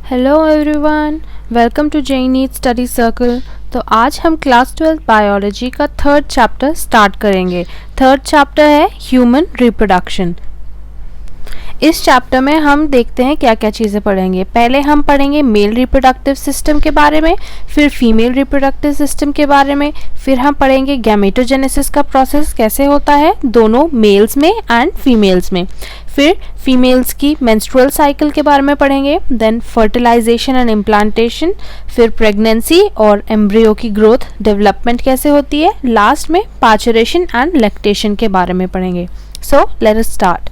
Hello everyone, welcome to जय NEET study circle. तो आज हम क्लास 12 बायोलॉजी का थर्ड चैप्टर स्टार्ट करेंगे। थर्ड चैप्टर है ह्यूमन रिप्रोडक्शन। इस चैप्टर में हम देखते हैं क्या क्या चीज़ें पढ़ेंगे। पहले हम पढ़ेंगे मेल रिप्रोडक्टिव सिस्टम के बारे में, फिर फीमेल रिप्रोडक्टिव सिस्टम के बारे में, फिर हम पढ़ेंगे गैमेटोजेनेसिस का प्रोसेस कैसे होता है दोनों मेल्स में एंड फीमेल्स में, फिर फीमेल्स की मेंस्ट्रुअल साइकिल के बारे में पढ़ेंगे, देन फर्टिलाइजेशन एंड इम्प्लांटेशन, फिर प्रेगनेंसी और एम्ब्रियो की ग्रोथ डेवलपमेंट कैसे होती है, लास्ट में पार्चुरेशन एंड लैक्टेशन के बारे में पढ़ेंगे। So let us start.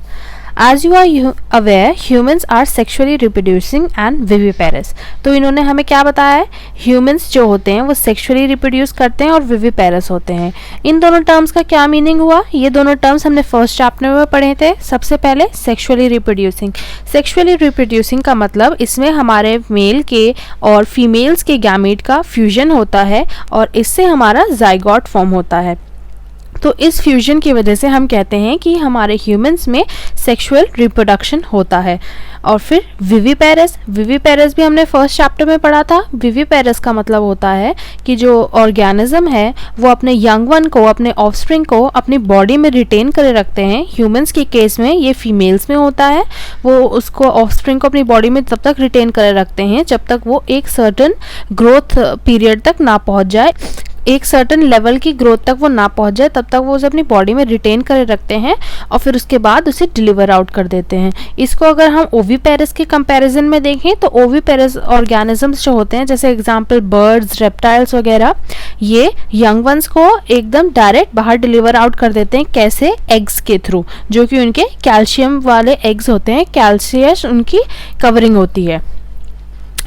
As you are aware, humans are sexually reproducing and viviparous। तो इन्होंने हमें क्या बताया है, ह्यूमंस जो होते हैं वो सेक्सुअली रिप्रोड्यूस करते हैं और विविपेरस होते हैं। इन दोनों टर्म्स का क्या मीनिंग हुआ, ये दोनों टर्म्स हमने फर्स्ट चैप्टर में पढ़े थे। सबसे पहले सेक्सुअली रिप्रोड्यूसिंग। सेक्सुअली रिप्रोड्यूसिंग का मतलब इसमें हमारे मेल के और फीमेल्स के गैमेट का फ्यूजन होता है और इससे हमारा जाइगोट फॉर्म होता है। तो इस फ्यूजन की वजह से हम कहते हैं कि हमारे ह्यूमंस में सेक्सुअल रिप्रोडक्शन होता है। और फिर विविपेरस। विविपेरस भी हमने फर्स्ट चैप्टर में पढ़ा था। विविपेरस का मतलब होता है कि जो ऑर्गेनिज्म है वो अपने यंग वन को, अपने ऑफस्प्रिंग को अपनी बॉडी में रिटेन करे रखते हैं। ह्यूमंस के केस में ये फीमेल्स में होता है। वो उसको ऑफस्प्रिंग को अपनी बॉडी में तब तक रिटेन करे रखते हैं जब तक वो एक सर्टन ग्रोथ पीरियड तक ना पहुंच जाए, एक सर्टन लेवल की ग्रोथ तक वो ना पहुंच जाए, तब तक वो उसे अपनी बॉडी में रिटेन करे रखते हैं और फिर उसके बाद उसे डिलीवर आउट कर देते हैं। इसको अगर हम ओविपेरस के कंपैरिजन में देखें तो ओविपेरस ऑर्गेनिजम्स जो होते हैं, जैसे एग्जांपल बर्ड्स, रेप्टाइल्स वगैरह, ये यंग वंस को एकदम डायरेक्ट बाहर डिलीवर आउट कर देते हैं। कैसे? एग्स के थ्रू, जो कि उनके कैल्शियम वाले एग्स होते हैं। कैल्शियस उनकी कवरिंग होती है।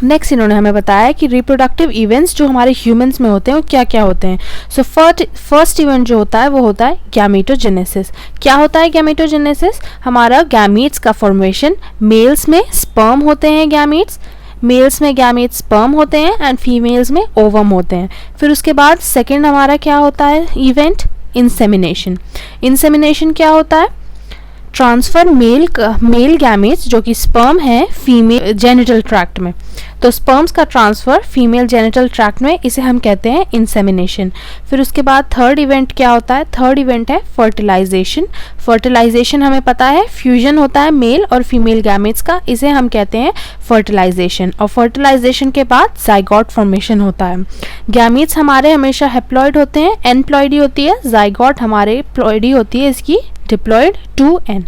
नेक्स्ट इन्होंने हमें बताया कि रिप्रोडक्टिव इवेंट्स जो हमारे ह्यूमंस में होते हैं वो क्या क्या होते हैं। सो फर्स्ट इवेंट जो होता है वो होता है गैमेटोजेनेसिस। क्या होता है गैमेटोजेनेसिस? हमारा गैमीट्स का फॉर्मेशन। मेल्स में स्पर्म होते हैं गैमीट्स, मेल्स में गैमीट्स स्पर्म होते हैं एंड फीमेल्स में ओवम होते हैं। फिर उसके बाद सेकेंड हमारा क्या होता है इवेंट? इंसेमिनेशन। इंसेमिनेशन क्या होता है? ट्रांसफर मेल गैमेट्स जो कि स्पर्म है फीमेल जेनिटल ट्रैक्ट में, तो स्पर्म्स का ट्रांसफर फीमेल जेनिटल ट्रैक्ट में, इसे हम कहते हैं इंसेमिनेशन। फिर उसके बाद थर्ड इवेंट क्या होता है? थर्ड इवेंट है फर्टिलाइजेशन। फर्टिलाइजेशन हमें पता है फ्यूजन होता है मेल और फीमेल गैमेट्स का, इसे हम कहते हैं फर्टिलाइजेशन। और फर्टिलाइजेशन के बाद जाइगोट फॉर्मेशन होता है। गैमेट्स हमारे हमेशा हैप्लॉइड होते हैं, एनप्लॉइडी होती है। जाइगोट हमारे प्लॉइडी होती है, इसकी डिप्लॉइड 2n।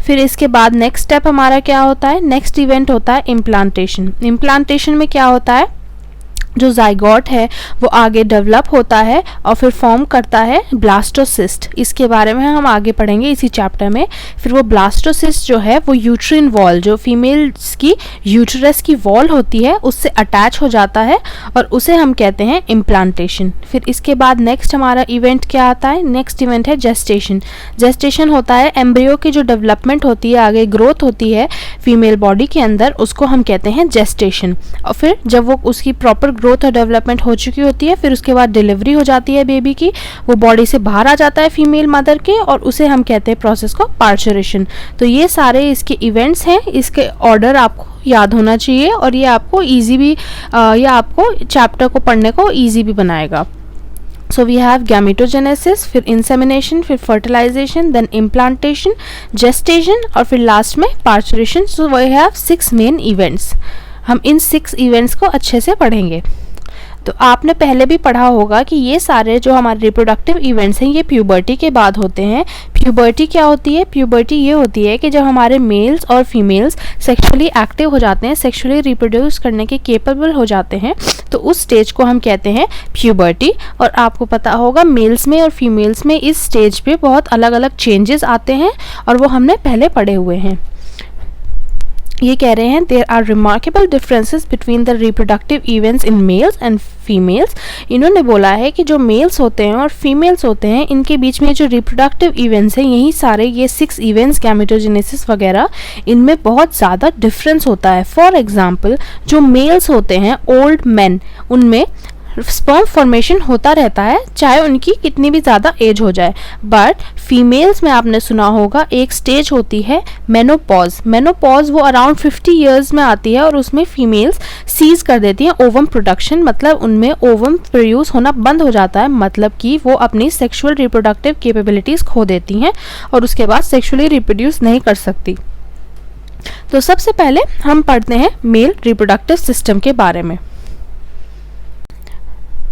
फिर इसके बाद नेक्स्ट स्टेप हमारा क्या होता है? नेक्स्ट इवेंट होता है इम्प्लांटेशन। इम्प्लांटेशन में क्या होता है? जो जाइगोट है वो आगे डेवलप होता है और फिर फॉर्म करता है ब्लास्टोसिस्ट। इसके बारे में हम आगे पढ़ेंगे इसी चैप्टर में। फिर वो ब्लास्टोसिस्ट जो है वो यूट्रिन वॉल, जो फीमेल्स की यूट्रस की वॉल होती है, उससे अटैच हो जाता है और उसे हम कहते हैं इम्प्लांटेशन। फिर इसके बाद नेक्स्ट हमारा इवेंट क्या आता है? नेक्स्ट इवेंट है जेस्टेशन। जेस्टेशन होता है एम्ब्रियो की जो डेवलपमेंट होती है, आगे ग्रोथ होती है फीमेल बॉडी के अंदर, उसको हम कहते हैं जेस्टेशन। और फिर जब वो उसकी प्रॉपर ग्रोथ और डेवलपमेंट हो चुकी होती है, फिर उसके बाद डिलीवरी हो जाती है बेबी की, वो बॉडी से बाहर आ जाता है फीमेल मदर के, और उसे हम कहते हैं प्रोसेस को पार्चुरेशन। तो ये सारे इसके इवेंट्स हैं, इसके ऑर्डर आपको याद होना चाहिए और ये आपको ईजी भी ये आपको चैप्टर को पढ़ने को ईजी भी बनाएगा। So we have gametogenesis, फिर insemination, फिर fertilization, then implantation, gestation और फिर लास्ट में parturition। So we have 6 main events। हम इन 6 इवेंट्स को अच्छे से पढ़ेंगे। तो आपने पहले भी पढ़ा होगा कि ये सारे जो हमारे रिप्रोडक्टिव इवेंट्स हैं ये प्यूबर्टी के बाद होते हैं। प्यूबर्टी क्या होती है? प्यूबर्टी ये होती है कि जब हमारे मेल्स और फीमेल्स सेक्सुअली एक्टिव हो जाते हैं, सेक्सुअली रिप्रोड्यूस करने के केपेबल हो जाते हैं, तो उस स्टेज को हम कहते हैं प्यूबर्टी। और आपको पता होगा मेल्स में और फीमेल्स में इस स्टेज पे बहुत अलग अलग चेंजेस आते हैं और वो हमने पहले पढ़े हुए हैं। ये कह रहे हैं there are remarkable differences between the reproductive events in males and females. इन्होंने बोला है कि जो मेल्स होते हैं और फीमेल्स होते हैं, इनके बीच में जो रिप्रोडक्टिव इवेंट्स हैं, यही सारे ये 6 इवेंट्स गैमेटोजेनेसिस वगैरह, इनमें बहुत ज़्यादा डिफरेंस होता है। फॉर एग्जाम्पल जो मेल्स होते हैं ओल्ड मैन, उनमें स्पर्म फॉर्मेशन होता रहता है चाहे उनकी कितनी भी ज़्यादा एज हो जाए। बट फीमेल्स में आपने सुना होगा एक स्टेज होती है मेनोपॉज। मेनोपॉज वो अराउंड 50 ईयर्स में आती है और उसमें फीमेल्स सीज कर देती हैं ओवम प्रोडक्शन, मतलब उनमें ओवम प्रोड्यूस होना बंद हो जाता है, मतलब कि वो अपनी सेक्सुअल रिप्रोडक्टिव कैपेबिलिटीज़ खो देती हैं और उसके बाद सेक्सुअली रिप्रोड्यूस नहीं कर सकती। तो सबसे पहले हम पढ़ते हैं मेल रिप्रोडक्टिव सिस्टम के बारे में।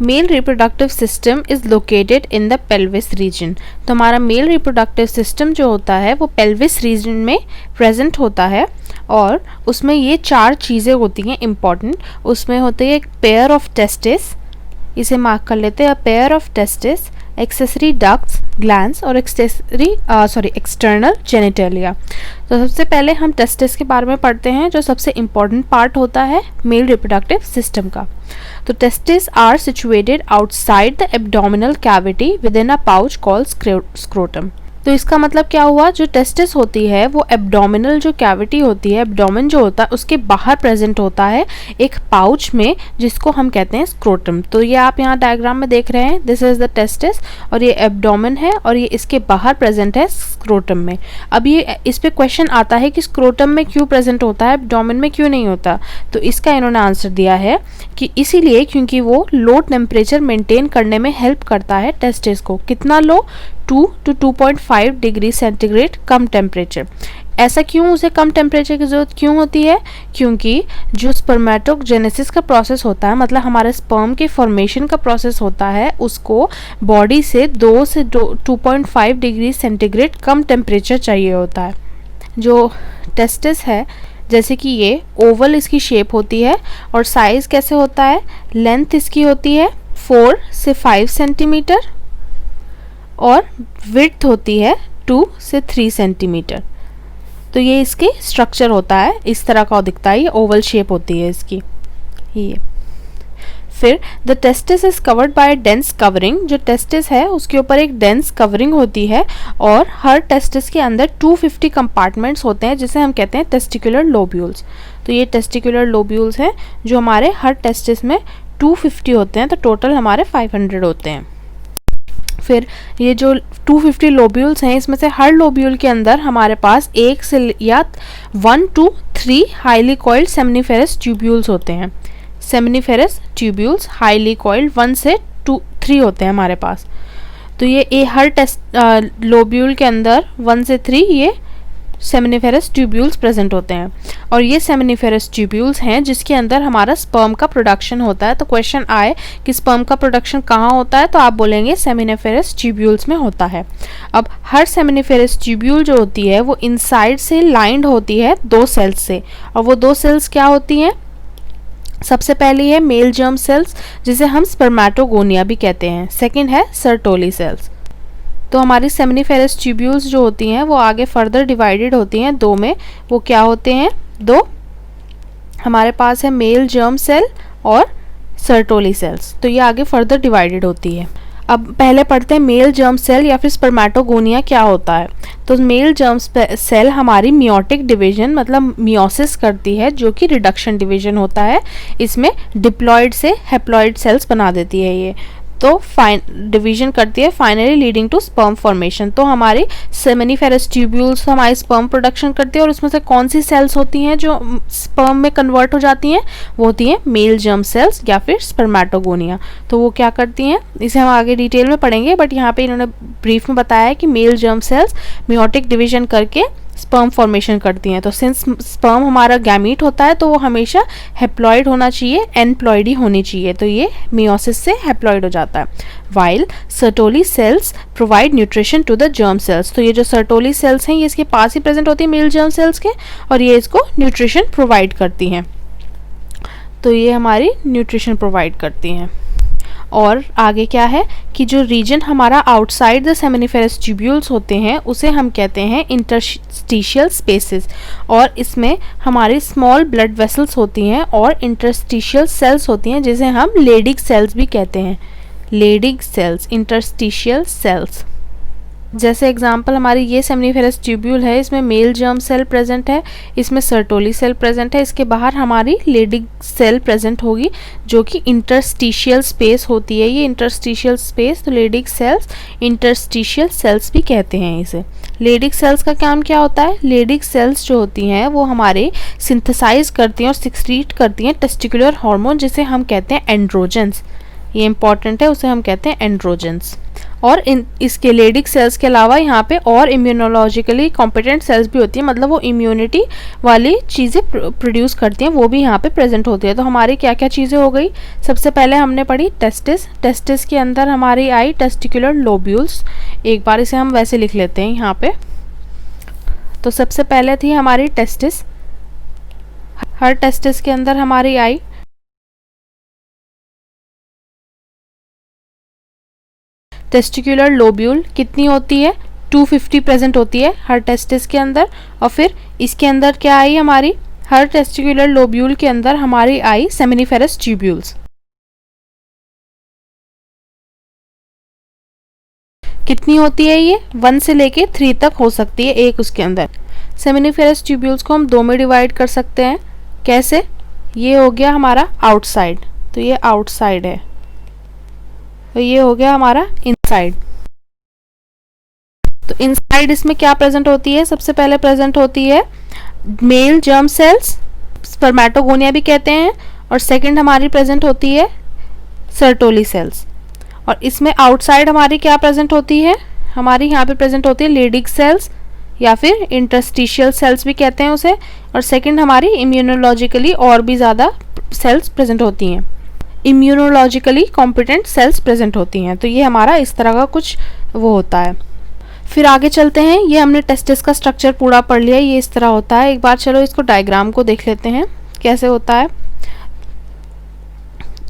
Male reproductive system is located in the pelvis region. तो हमारा मेल रिप्रोडक्टिव सिस्टम जो होता है वो पेल्विस रीजन में प्रेजेंट होता है और उसमें ये 4 चीज़ें होती हैं इम्पॉर्टेंट। उसमें होते हैं एक पेयर ऑफ टेस्टिस, इसे मार्क कर लेते हैं, pair of testis, accessory ducts, glands और एक्सटर्नल जेनिटेलिया। तो सबसे पहले हम टेस्टिस के बारे में पढ़ते हैं जो सबसे इम्पॉर्टेंट पार्ट होता है मेल रिप्रोडक्टिव सिस्टम का। तो testis are situated outside the abdominal cavity within a pouch called scrotum. तो इसका मतलब क्या हुआ, जो टेस्टिस होती है वो एब्डोमिनल जो कैविटी होती है, एब्डोमेन जो होता है उसके बाहर प्रेजेंट होता है एक पाउच में जिसको हम कहते हैं स्क्रोटम। तो ये आप यहाँ डायग्राम में देख रहे हैं, दिस इज द टेस्टिस और ये एब्डोमेन है और ये इसके बाहर प्रेजेंट है स्क्रोटम में। अब ये इस पे क्वेश्चन आता है कि स्क्रोटम में क्यों प्रेजेंट होता है, एब्डोमेन में क्यों नहीं होता। तो इसका इन्होंने आंसर दिया है कि इसीलिए क्योंकि वो लो टेम्परेचर मेंटेन करने में हेल्प करता है टेस्टिस को। कितना लो, 2 to 2.5 degree centigrade come temperature. ऐसा क्यों, उसे कम टेम्परेचर की ज़रूरत क्यों होती है, क्योंकि जो स्पर्मेटोजेनेसिस का प्रोसेस होता है, मतलब हमारे स्पर्म के फॉर्मेशन का प्रोसेस होता है, उसको बॉडी से 2 से 2.5 डिग्री सेंटीग्रेड कम टेम्परेचर चाहिए होता है। जो टेस्टिस है जैसे कि ये ओवल इसकी शेप होती है और साइज़ कैसे होता है, लेंथ इसकी होती है 4 से 5 सेंटीमीटर और विड्थ होती है 2 से 3 सेंटीमीटर। तो ये इसकी स्ट्रक्चर होता है, इस तरह का दिखता है, ये ओवल शेप होती है इसकी ये। फिर the testis is covered by dense covering. जो टेस्टिस है उसके ऊपर एक डेंस कवरिंग होती है और हर टेस्टिस के अंदर 250 कंपार्टमेंट्स होते हैं जिसे हम कहते हैं टेस्टिकुलर लोब्यूल्स। तो ये टेस्टिकुलर लोब्यूल्स हैं जो हमारे हर टेस्टिस में 250 होते हैं, तो टोटल हमारे 500 होते हैं। फिर ये जो 250 लोब्यूल्स हैं इसमें से हर लोब्यूल के अंदर हमारे पास 1 से या 1 to 3 highly coiled seminiferous tubules होते हैं। सेमनीफेरस ट्यूब्यूल्स हाईली कॉइल्ड 1 से 3 होते हैं हमारे पास। तो ये हर लोब्यूल के अंदर 1 से 3 ये सेमनीफेरस ट्यूब्यूल्स प्रेजेंट होते हैं और ये सेमनीफेरस ट्यूब्यूल्स हैं जिसके अंदर हमारा स्पर्म का प्रोडक्शन होता है। तो क्वेश्चन आए कि स्पर्म का प्रोडक्शन कहाँ होता है, तो आप बोलेंगे सेमनीफेरस ट्यूब्यूल्स में होता है। अब हर सेमनीफेरस ट्यूब्यूल जो होती है वो इनसाइड से लाइंड होती है 2 सेल्स से, और वो 2 सेल्स क्या होती हैं, सबसे पहली है मेल जर्म सेल्स जिसे हम स्पर्मेटोगोनिया भी कहते हैं, सेकेंड है सर्टोली सेल्स। तो हमारी सेमनीफेरस ट्यूब्यूल्स जो होती हैं वो आगे फर्दर डिवाइडेड होती हैं 2 में। वो क्या होते हैं, 2 हमारे पास है मेल जर्म सेल और सर्टोली सेल्स। तो ये आगे फर्दर डिवाइडेड होती है। अब पहले पढ़ते हैं मेल जर्म सेल या फिर स्पर्मेटोगोनिया क्या होता है। तो मेल जर्म सेल हमारी मियोटिक डिवीजन मतलब मियोसिस करती है जो कि रिडक्शन डिवीजन होता है। इसमें डिप्लॉइड से हैप्लॉइड सेल्स बना देती है ये, तो डिवीजन करती है finally leading to sperm formation. तो हमारी सेमनीफेरस ट्यूब्यूल्स हमारी स्पर्म प्रोडक्शन करती है और उसमें से कौन सी सेल्स होती हैं जो स्पर्म में कन्वर्ट हो जाती हैं, वो होती हैं मेल जर्म सेल्स या फिर स्पर्मेटोगोनिया। तो वो क्या करती हैं इसे हम आगे डिटेल में पढ़ेंगे, बट यहाँ पे इन्होंने ब्रीफ में बताया है कि male germ cells meiotic division करके स्पर्म फॉर्मेशन करती हैं। तो सिंस स्पर्म हमारा गैमीट होता है तो वो हमेशा हैप्लॉइड होना चाहिए, एनप्लॉइड ही होनी चाहिए, तो ये मियोसिस से हैप्लॉइड हो जाता है। While Sertoli cells provide nutrition to the germ cells. तो ये जो सर्टोली सेल्स हैं ये इसके पास ही प्रेजेंट होती है मेल जर्म सेल्स के और ये इसको न्यूट्रिशन प्रोवाइड करती हैं। तो ये हमारी न्यूट्रिशन प्रोवाइड करती हैं। और आगे क्या है कि जो रीजन हमारा आउटसाइड द सेमनीफेरस ट्यूब्यूल्स होते हैं उसे हम कहते हैं इंटरस्टिशियल स्पेसेस, और इसमें हमारी स्मॉल ब्लड वेसल्स होती हैं और इंटरस्टिशियल सेल्स होती हैं जिसे हम लेडिग सेल्स भी कहते हैं। Leydig cells, interstitial cells. जैसे एग्जांपल हमारी ये सेमनीफेरस ट्यूब्यूल है, इसमें मेल जर्म सेल प्रेजेंट है, इसमें सर्टोली सेल प्रेजेंट है, इसके बाहर हमारी लेडिग सेल प्रेजेंट होगी जो कि इंटरस्टिशियल स्पेस होती है। ये इंटरस्टिशियल स्पेस, तो लेडिग सेल्स इंटरस्टिशियल सेल्स भी कहते हैं इसे। लेडिग सेल्स का काम क्या होता है? लेडिग सेल्स जो होती हैं वो हमारे सिंथेसाइज करती हैं और सिक्रीट करती हैं टेस्टिकुलर हार्मोन, जिसे हम कहते हैं एंड्रोजेंस। ये इंपॉर्टेंट है, उसे हम कहते हैं एंड्रोजेंस। और इसके लेडिग सेल्स के अलावा यहाँ पे और इम्यूनोलॉजिकली कॉम्पिटेंट सेल्स भी होती हैं, मतलब वो इम्यूनिटी वाली चीज़ें प्रोड्यूस करती हैं, वो भी यहाँ पे प्रेजेंट होती है। तो हमारी क्या क्या चीज़ें हो गई? सबसे पहले हमने पढ़ी टेस्टिस। टेस्टिस के अंदर हमारी आई टेस्टिकुलर लोब्यूल्स। एक बार इसे हम वैसे लिख लेते हैं यहाँ पे। तो सबसे पहले थी हमारी टेस्टिस। हर टेस्टिस के अंदर हमारी आई टेस्टिकुलर लोब्यूल। कितनी होती है? 250 प्रेजेंट होती है हर टेस्टिस के अंदर। और फिर इसके अंदर क्या आई हमारी? हर टेस्टिकुलर लोब्यूल के अंदर हमारी आई सेमिनिफेरस ट्यूब्यूल्स। कितनी होती है ये? 1 से लेके 3 तक हो सकती है एक उसके अंदर। सेमिनिफेरस ट्यूब्यूल्स को हम 2 में डिवाइड कर सकते हैं। कैसे? ये हो गया हमारा आउटसाइड, तो ये आउटसाइड है, तो ये हो गया हमारा इनसाइड। तो इनसाइड इसमें क्या प्रेजेंट होती है? सबसे पहले प्रेजेंट होती है मेल जर्म सेल्स, स्पर्मेटोगोनिया भी कहते हैं, और सेकंड हमारी प्रेजेंट होती है सर्टोली सेल्स। और इसमें आउटसाइड हमारी क्या प्रेजेंट होती है? हमारी यहाँ पे प्रेजेंट होती है लेडिग सेल्स या फिर इंटरस्टिशियल सेल्स भी कहते हैं उसे। और सेकंड हमारी इम्यूनोलॉजिकली और भी ज़्यादा सेल्स प्रेजेंट होती हैं, इम्यूनोलॉजिकली कॉम्पिटेंट सेल्स प्रेजेंट होती हैं। तो ये हमारा इस तरह का कुछ वो होता है। फिर आगे चलते हैं। ये हमने टेस्टिस का स्ट्रक्चर पूरा पढ़ लिया, ये इस तरह होता है। एक बार चलो इसको डायग्राम को देख लेते हैं कैसे होता है।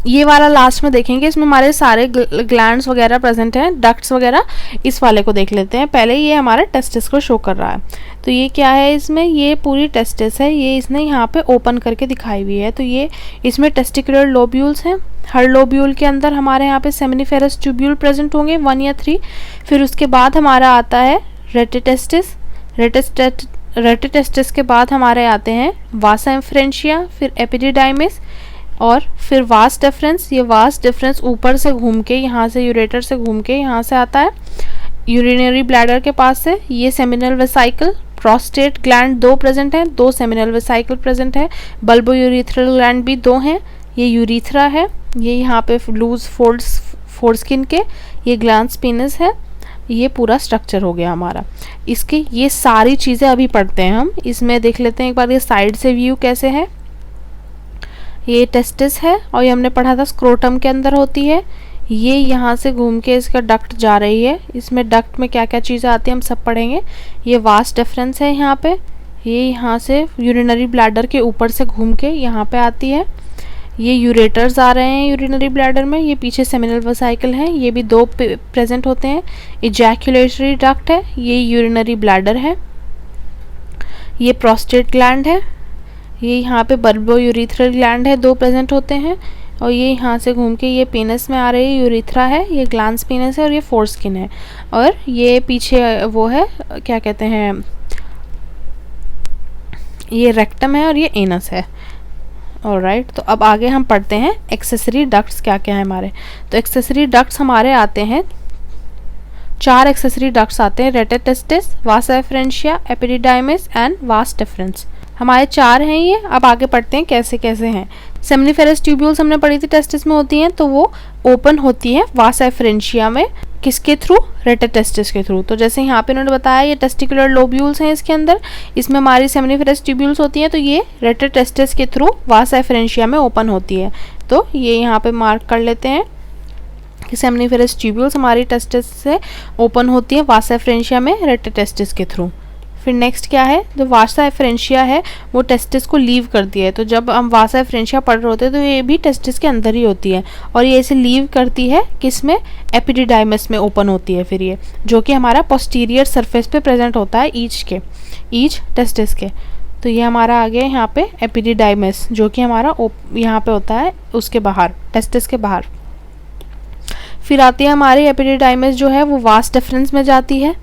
ये वाला लास्ट में देखेंगे, इसमें हमारे सारे ग्लैंड्स वगैरह प्रेजेंट हैं, डक्ट्स वगैरह। इस वाले को देख लेते हैं पहले। ये हमारा टेस्टिस को शो कर रहा है। तो ये क्या है इसमें? ये पूरी टेस्टिस है, ये इसने यहाँ पे ओपन करके दिखाई हुई है। तो ये इसमें टेस्टिकुलर लोब्यूल्स हैं। हर लोब्यूल के अंदर हमारे यहाँ पे सेमिनिफेरस ट्यूब्यूल प्रेजेंट होंगे 1 या 3। फिर उसके बाद हमारा आता है रेटिटेस्टिस। रेटिटेस्टिस के बाद हमारे आते हैं वासा इंफ्रेंशिया, फिर एपिडिडाइमिस, और फिर वास डिफरेंस। ये वास डिफरेंस ऊपर से घूम के, यहाँ से यूरेटर से घूम के यहाँ से आता है यूरिनरी ब्लैडर के पास से। ये seminal vesicle. Prostate gland 2 present हैं, 2 सेमिनल वेसाइकल प्रेजेंट है। बल्बो यूरिथ्रल ग्लैंड भी 2 हैं। ये यूरिथ्रा है, ये यहाँ पे लूज फोरस्किन के, ये ग्लैंड पेनिस है। ये पूरा स्ट्रक्चर हो गया हमारा। इसके ये सारी चीज़ें अभी पढ़ते हैं हम। इसमें देख लेते हैं एक बार ये साइड से व्यू कैसे है। ये टेस्टिस है और ये हमने पढ़ा था स्क्रोटम के अंदर होती है। ये यहाँ से घूम के इसका डक्ट जा रही है। इसमें डक्ट में क्या क्या चीज़ें आती हैं हम सब पढ़ेंगे। ये वास डिफरेंस है यहाँ पे। ये यहाँ से यूरिनरी ब्लैडर के ऊपर से घूम के यहाँ पे आती है। ये यूरेटर्स आ रहे हैं यूरिनरी ब्लैडर में। ये पीछे सेमिनल वेसाइकल है, ये भी 2 प्रेजेंट होते हैं। इजैक्यूलेटरी डक्ट है, ये यूरिनरी ब्लैडर है। ये प्रोस्टेट ग्लैंड है, ये यहाँ पे बल्बो यूरिथ्रल ग्लैंड है, 2 प्रेजेंट होते हैं। और ये यहाँ से घूम के ये पेनिस में आ रही है, यूरिथ्रा है, ये ग्लैंड्स पेनिस है, और ये फोरस्किन है। और ये पीछे वो है, क्या कहते हैं, ये रेक्टम है और ये एनस है। ऑलराइट, तो अब आगे हम पढ़ते हैं एक्सेसरी डक्ट्स क्या क्या है हमारे। तो एक्सेसरी डक्ट्स हमारे आते हैं 4 एक्सेसरी डक्ट्स आते हैं। Rete testis, Vasa efferentia, epididymis and vas deferens. हमारे 4 हैं ये। अब आगे पढ़ते हैं कैसे कैसे हैं। सेमिनिफेरस ट्यूब्यूल्स हमने पढ़ी थी टेस्टिस में होती हैं, तो वो ओपन होती है वासा एफरेंशिया में। किसके थ्रू? रेटिटेस्टिस के थ्रू। तो जैसे यहाँ पे उन्होंने बताया ये टेस्टिकुलर लोब्यूल्स हैं इसके अंदर, इसमें हमारी सेमिनिफेरस ट्यूब्यूल्स होती हैं, तो ये रेटिटेस्टिस के थ्रू वासा एफरेंशिया में ओपन होती है। तो ये यहाँ पे मार्क कर लेते हैं कि सेमिनिफेरस ट्यूब्यूल्स हमारी टेस्टिस से ओपन होती है वासा एफरेंशिया में रेटिटेस्टिस के थ्रू। फिर नेक्स्ट क्या है? जो वासा एफरेंशिया है वो टेस्टिस को लीव करती है। तो जब हम वासा एफरेंशिया पढ़ रहे होते हैं तो ये भी टेस्टिस के अंदर ही होती है, और ये इसे लीव करती है किसमें? एपिडिडाइमिस में ओपन होती है फिर ये, जो कि हमारा पोस्टीरियर सरफेस पे प्रेजेंट होता है ईच टेस्टिस के। तो ये हमारा आ गया यहाँ पे एपिडिडाइमिस, जो कि हमारा यहाँ पे होता है उसके बाहर, टेस्टिस के बाहर। फिर आती है हमारी एपिडिडाइमिस जो है वो वास डिफरेंस में जाती है।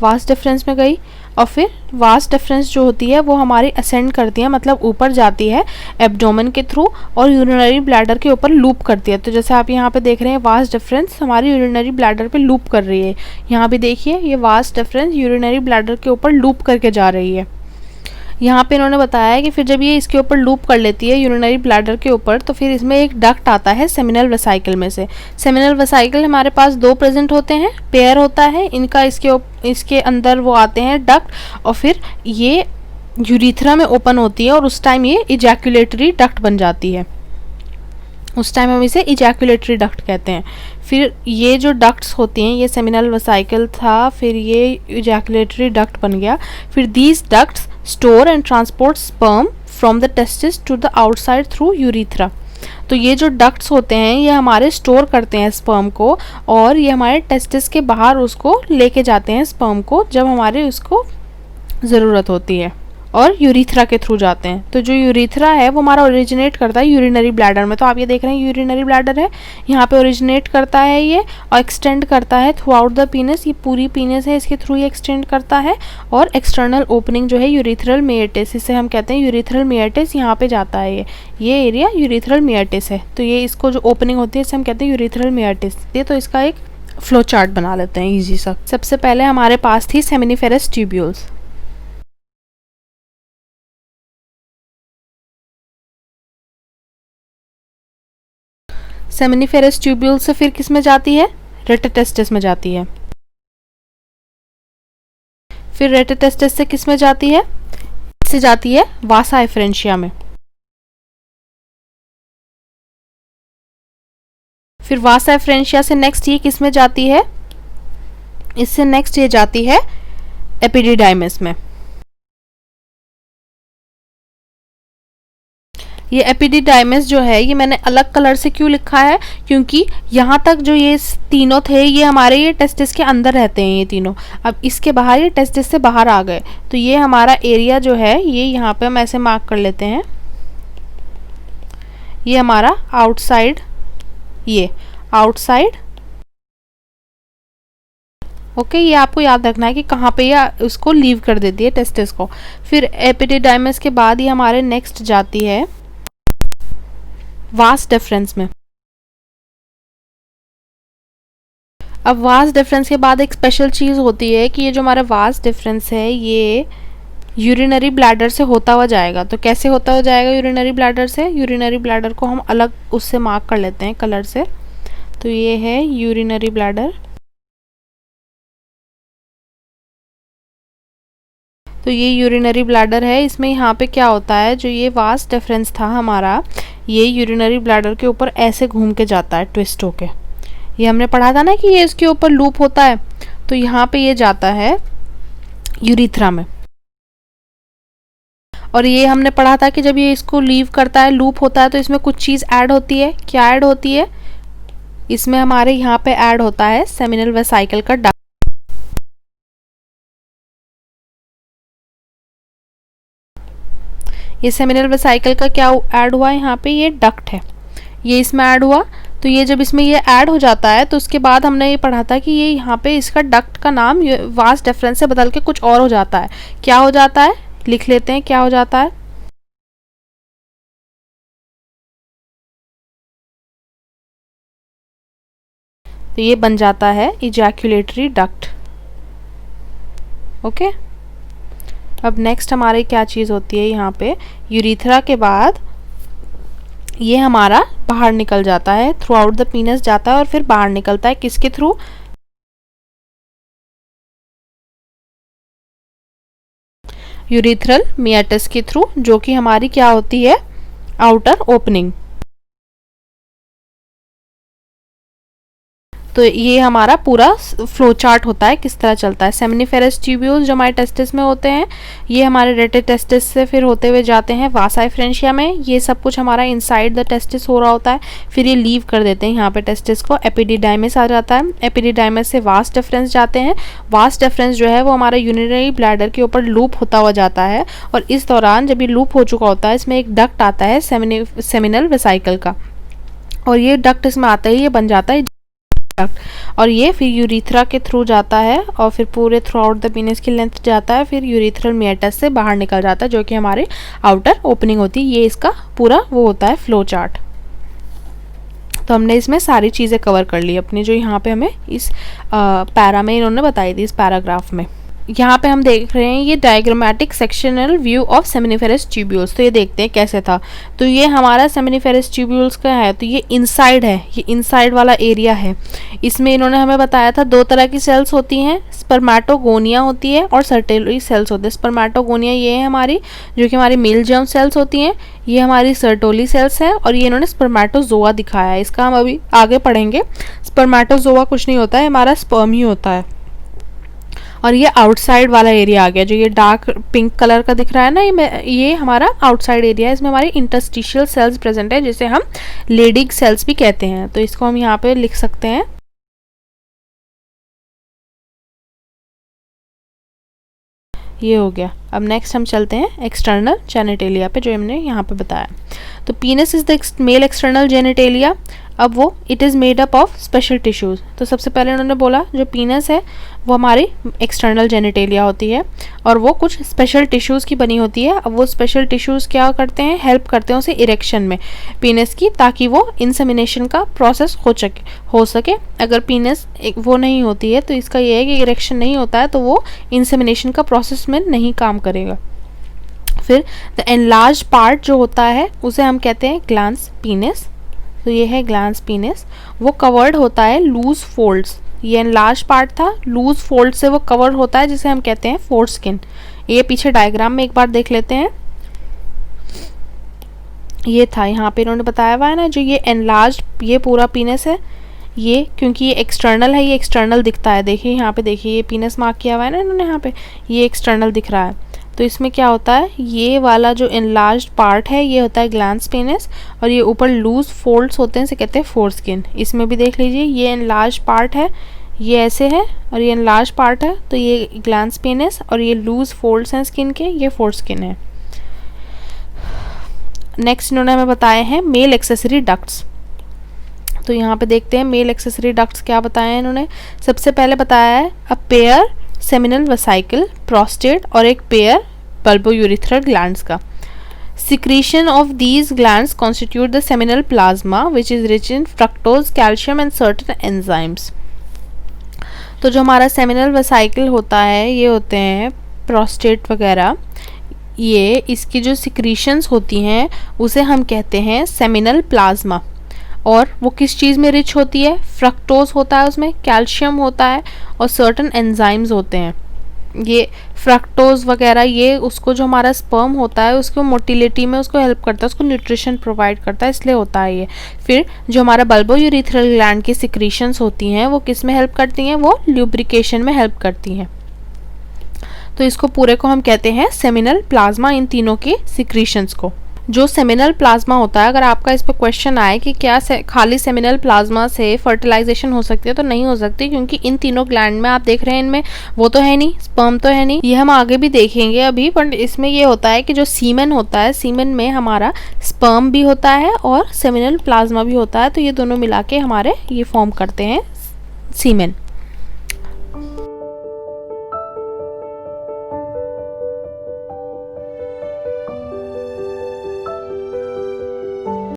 वास डिफरेंस में गई, और फिर वास डिफरेंस जो होती है वो हमारी असेंड करती है, मतलब ऊपर जाती है एब्डोमेन के थ्रू और यूरिनरी ब्लैडर के ऊपर लूप करती है। तो जैसे आप यहाँ पे देख रहे हैं वास डिफरेंस हमारी यूरिनरी ब्लैडर पे लूप कर रही है। यहाँ भी देखिए ये वास डिफरेंस यूरिनरी ब्लैडर के ऊपर लूप करके जा रही है। यहाँ पे इन्होंने बताया है कि फिर जब ये इसके ऊपर लूप कर लेती है यूरिनरी ब्लैडर के ऊपर, तो फिर इसमें एक डक्ट आता है सेमिनल वेसाइकल में से। सेमिनल वेसाइकल हमारे पास 2 प्रेजेंट होते हैं, पेयर होता है इनका, इसके अंदर वो आते हैं डक्ट, और फिर ये यूरिथ्रा में ओपन होती है और उस टाइम ये इजैकुलेटरी डक्ट बन जाती है। उस टाइम हम इसे इजैकुलेटरी डक्ट कहते हैं। फिर ये जो डक्ट्स होती हैं, ये सेमिनल वेसाइकल था, फिर ये इजैकुलेटरी डक्ट बन गया। फिर these ducts store and transport sperm from the testis to the outside through urethra. तो ये जो डक्ट्स होते हैं ये हमारे स्टोर करते हैं स्पर्म को, और ये हमारे टेस्टिस के बाहर उसको लेके जाते हैं स्पर्म को जब हमारे उसको ज़रूरत होती है, और यूरिथ्रा के थ्रू जाते हैं। तो जो यूरिथ्रा है वो हमारा ओरिजिनेट करता है यूरिनरी ब्लैडर में। तो आप ये देख रहे हैं यूरिनरी ब्लैडर है, यहाँ पे ओरिजिनेट करता है ये और एक्सटेंड करता है थ्रू आउट द पीनस। ये पूरी पीनस है, इसके थ्रू ये एक्सटेंड करता है, और एक्सटर्नल ओपनिंग जो है यूरिथ्रल मियोटिस, इसे हम कहते हैं यूरिथ्रल मियोटिस, यहाँ पे जाता है ये एरिया यूरिथ्रल मियोटिस है। तो ये इसको जो ओपनिंग होती है इसे हम कहते हैं यूरिथ्रल मियोटिस। ये तो इसका एक फ्लो चार्ट बना लेते हैं ईजी सा। सबसे पहले हमारे पास थी सेमिनिफेरस ट्यूब्यूल्स। सेमिनिफेरस ट्यूब्यूल से फिर किस में जाती है, रेटिटेस्टिस में जाती है। फिर रेटिटेस्टिस से किस में जाती है, इससे जाती है वासा एफरेंशिया में। फिर वासा एफरेंशिया से नेक्स्ट ये किस में जाती है, इससे नेक्स्ट ये जाती है एपिडिडाइमिस में। ये एपिडिडाइमिस जो है ये मैंने अलग कलर से क्यों लिखा है, क्योंकि यहाँ तक जो ये तीनों थे ये हमारे ये टेस्टिस के अंदर रहते हैं ये तीनों। अब इसके बाहर ये टेस्टिस से बाहर आ गए, तो ये हमारा एरिया जो है ये यहाँ पे हम ऐसे मार्क कर लेते हैं, ये हमारा आउटसाइड, ये आउटसाइड। ओके, ये आपको याद रखना है कि कहाँ पे ये उसको लीव कर देती है टेस्टिस को। फिर एपिडिडाइमिस के बाद ये हमारे नेक्स्ट जाती है वास डिफरेंस में। अब वास डिफरेंस के बाद एक स्पेशल चीज़ होती है कि ये जो हमारा वास डिफरेंस है ये यूरिनरी ब्लैडर से होता हुआ जाएगा। तो कैसे होता हुआ जाएगा यूरिनरी ब्लैडर से, यूरिनरी ब्लैडर को हम अलग उससे मार्क कर लेते हैं कलर से। तो ये है यूरिनरी ब्लैडर। तो ये यूरिनरी ब्लैडर है, इसमें यहाँ पे क्या होता है, जो ये वास डिफरेंस था हमारा ये यूरिनरी ब्लैडर के ऊपर ऐसे घूम के जाता है ट्विस्ट होके। ये हमने पढ़ा था ना कि ये इसके ऊपर लूप होता है, तो यहाँ पे ये जाता है यूरिथ्रा में। और ये हमने पढ़ा था कि जब ये इसको लीव करता है, लूप होता है, तो इसमें कुछ चीज़ ऐड होती है। क्या ऐड होती है, इसमें हमारे यहाँ पे ऐड होता है सेमिनल वेसाइकल का डक्ट। ये सेमिनल वेसाइकल का क्या ऐड हुआ है, यहाँ पे ये डक्ट है, ये इसमें ऐड हुआ। तो ये जब इसमें ये ऐड हो जाता है तो उसके बाद हमने ये पढ़ा था कि ये यहाँ पे इसका डक्ट का नाम वास डिफरेंस से बदल के कुछ और हो जाता है। क्या हो जाता है, लिख लेते हैं क्या हो जाता है। तो ये बन जाता है इजैकुलेटरी डक्ट। ओके, अब नेक्स्ट हमारे क्या चीज़ होती है, यहाँ पे यूरिथ्रा के बाद ये हमारा बाहर निकल जाता है, थ्रू आउट द पीनस जाता है और फिर बाहर निकलता है किसके थ्रू, यूरिथ्रल मियोटिस के थ्रू, जो कि हमारी क्या होती है, आउटर ओपनिंग। तो ये हमारा पूरा फ्लो चार्ट होता है किस तरह चलता है। सेमिनिफेरस ट्यूब्यूल्स जो हमारे टेस्टिस में होते हैं ये हमारे रेटिटेस्टिस से फिर होते हुए जाते हैं वासा एफरेंशिया में। ये सब कुछ हमारा इनसाइड द टेस्टिस हो रहा होता है, फिर ये लीव कर देते हैं यहाँ पे टेस्टिस को। एपिडिडाइमिस आ जाता है, एपिडिडाइमिस से वास डिफरेंस जाते हैं। वास डिफरेंस जो है वो हमारा यूरिनरी ब्लैडर के ऊपर लूप होता हुआ जाता है, और इस दौरान जब ये लूप हो चुका होता है इसमें एक डक्ट आता है सेमिनल वेसाइकल का, और ये डक्ट इसमें आता ही ये बन जाता है और ये फिर यूरिथ्रा के थ्रू जाता है और फिर पूरे थ्रू आउट द पीनस की लेंथ जाता है, फिर यूरिथ्रल मिएटस से बाहर निकल जाता है जो कि हमारे आउटर ओपनिंग होती है। ये इसका पूरा वो होता है फ्लो चार्ट। तो हमने इसमें सारी चीज़ें कवर कर ली अपनी जो यहाँ पे हमें इस पैरा में इन्होंने बताई थी, इस पैराग्राफ में। यहाँ पे हम देख रहे हैं ये diagrammatic sectional view of seminiferous tubules. तो ये देखते हैं कैसे था। तो ये हमारा सेमिनिफेरस ट्यूब्यूल्स का है, तो ये इनसाइड है, ये इनसाइड वाला एरिया है। इसमें इन्होंने हमें बताया था 2 तरह की सेल्स होती हैं, स्पर्मेटोगोनिया होती है और सर्टेलरी सेल्स होते हैं। स्पर्मेटोगोनिया ये है हमारी जो कि हमारी मेल जर्म सेल्स होती हैं, ये हमारी सर्टोली सेल्स है, और ये इन्होंने स्पर्मेटोजोआ दिखाया है। इसका हम अभी आगे पढ़ेंगे। स्पर्मेटोजोआ कुछ नहीं होता है, हमारा स्पर्म ही होता है। और ये आउटसाइड वाला एरिया आ गया, जो ये डार्क पिंक कलर का दिख रहा है ना, ये हमारा आउटसाइड एरिया है। इसमें हमारी इंटरस्टिशियल सेल्स प्रेजेंट है जिसे हम लेडिग सेल्स भी कहते हैं। तो इसको हम यहाँ पे लिख सकते हैं। ये हो गया। अब नेक्स्ट हम चलते हैं एक्सटर्नल जेनिटेलिया पे, जो हमने यहाँ पे बताया। तो पीनस is the male external genitalia. अब वो it is made up of special tissues. तो सबसे पहले उन्होंने बोला जो पीनस है वो हमारी एक्सटर्नल जेनिटेलिया होती है और वो कुछ स्पेशल टिश्यूज़ की बनी होती है। अब वो स्पेशल टिश्यूज़ क्या करते हैं, हेल्प करते हैं उसे इरेक्शन में पीनस की, ताकि वो इंसेमिनेशन का प्रोसेस हो सके। अगर पीनस वो नहीं होती है तो इसका ये है कि इरेक्शन नहीं होता है तो वो इंसेमिनेशन का प्रोसेस में नहीं काम करेगा। फिर द एनलार्ज पार्ट जो होता है उसे हम कहते हैं ग्लैंस पीनस। तो ये है ग्लैंस पीनस, वो कवर्ड होता है लूज फोल्ड्स। ये एनलार्ज पार्ट था, लूज फोल्ड से वो कवर्ड होता है जिसे हम कहते हैं फोर स्किन। ये पीछे डायग्राम में एक बार देख लेते हैं। ये था यहाँ पे इन्होंने बताया हुआ है ना, जो ये एनलार्ज ये पूरा पीनस है, ये क्योंकि ये एक्सटर्नल है, ये एक्सटर्नल दिखता है। देखिए यहाँ पे, देखिए ये पीनस मार्क किया हुआ है ना इन्होंने यहाँ पे, ये एक्सटर्नल दिख रहा है। तो इसमें क्या होता है, ये वाला जो एनलार्ज्ड पार्ट है ये होता है ग्लैंस पीनस, और ये ऊपर लूज फोल्ड्स होते हैं, इसे कहते हैं फोर स्किन। इसमें भी देख लीजिए ये एनलार्ज पार्ट है, ये ऐसे है, और ये एनलार्ज पार्ट है, तो ये ग्लैंस पीनस, और ये लूज फोल्ड्स हैं स्किन के, ये फोर स्किन है। नेक्स्ट इन्होंने हमें बताए हैं मेल एक्सेसरी डक्ट्स। तो यहाँ पे देखते हैं मेल एक्सेसरी डक्ट्स क्या बताया है इन्होंने। सबसे पहले बताया है a pair seminal vesicle, prostate और एक पेयर बल्बोयूरिथ्रल ग्लैंड्स का। Secretion of these glands constitute the seminal plasma which is rich in fructose, calcium and certain enzymes. तो जो हमारा सेमिनल वेसिकल होता है ये होते हैं प्रोस्टेट वगैरह, ये इसकी जो सिक्रीशंस होती हैं उसे हम कहते हैं सेमिनल प्लाज्मा। और वो किस चीज़ में रिच होती है, फ्रक्टोज होता है उसमें, कैल्शियम होता है और सर्टन एंजाइम्स होते हैं। ये फ्रक्टोज वगैरह ये उसको जो हमारा स्पर्म होता है उसको मोटिलिटी में उसको हेल्प करता है, उसको न्यूट्रिशन प्रोवाइड करता है, इसलिए होता है ये। फिर जो हमारा बल्बोयूरिथ्रल ग्लैंड की सिक्रीशंस होती हैं वो किस में हेल्प करती हैं, वो ल्यूब्रिकेशन में हेल्प करती हैं। तो इसको पूरे को हम कहते हैं सेमिनल प्लाज्मा, इन तीनों की सिक्रीशंस को। जो सेमिनल प्लाज्मा होता है, अगर आपका इस पर क्वेश्चन आए कि क्या खाली सेमिनल प्लाज्मा से फर्टिलाइजेशन हो सकती है, तो नहीं हो सकती, क्योंकि इन तीनों ग्लैंड में आप देख रहे हैं इनमें वो तो है नहीं, स्पर्म तो है नहीं, ये हम आगे भी देखेंगे अभी। पर इसमें ये होता है कि जो सीमेन होता है, सीमेन में हमारा स्पर्म भी होता है और सेमिनल प्लाज्मा भी होता है, तो ये दोनों मिला के हमारे ये फॉर्म करते हैं सीमेन।